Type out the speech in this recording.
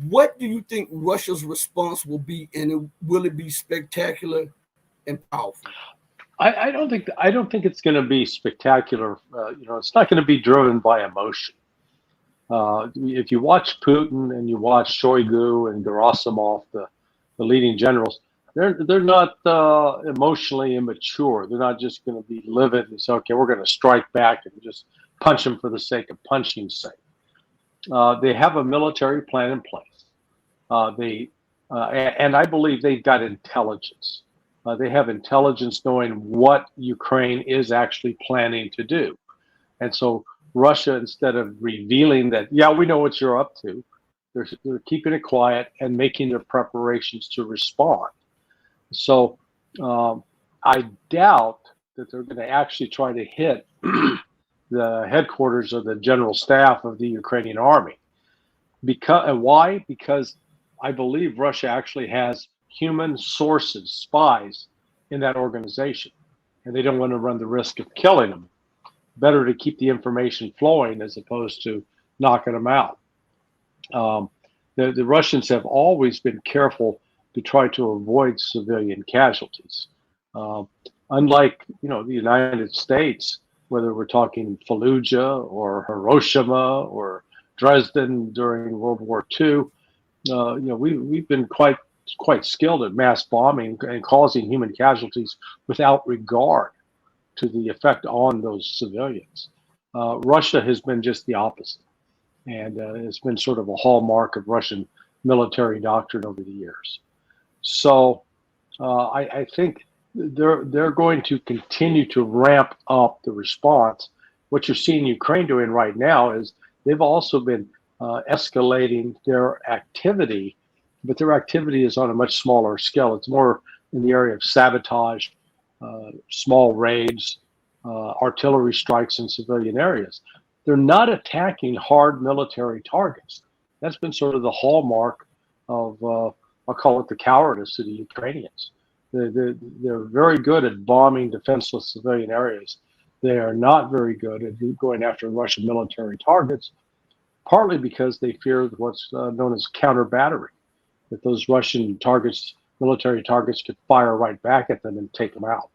What do you think Russia's response will be, and will it be spectacular and powerful? I don't think it's going to be spectacular. It's not going to be driven by emotion. If you watch Putin and you watch Shoigu and Gerasimov, the leading generals, they're not emotionally immature. They're not just going to be livid and say, okay, we're going to strike back and just punch them for the sake of punching's sake. They have a military plan in place. They and I believe they've got intelligence. They have intelligence knowing what Ukraine is actually planning to do. And so Russia, instead of revealing that, yeah, we know what you're up to, they're keeping it quiet and making their preparations to respond. So I doubt that they're going to actually try to hit the headquarters of the general staff of the Ukrainian army. And why? Because I believe Russia actually has human sources, spies in that organization, and they don't want to run the risk of killing them. Better to keep the information flowing as opposed to knocking them out. Um, the Russians have always been careful to try to avoid civilian casualties. Uh, Unlike the United States, whether we're talking Fallujah or Hiroshima or Dresden during World War II, we've been quite skilled at mass bombing and causing human casualties without regard to the effect on those civilians. Russia has been just the opposite, and it's been sort of a hallmark of Russian military doctrine over the years. So I think they're going to continue to ramp up the response. What you're seeing Ukraine doing right now is they've also been escalating their activity, but their activity is on a much smaller scale. It's more in the area of sabotage, small raids, artillery strikes in civilian areas. They're not attacking hard military targets. That's been sort of the hallmark of, I'll call it the cowardice of the Ukrainians. They're very good at bombing defenseless civilian areas. They are not very good at going after Russian military targets, partly because they fear what's known as counter battery, that those Russian targets, military targets, could fire right back at them and take them out.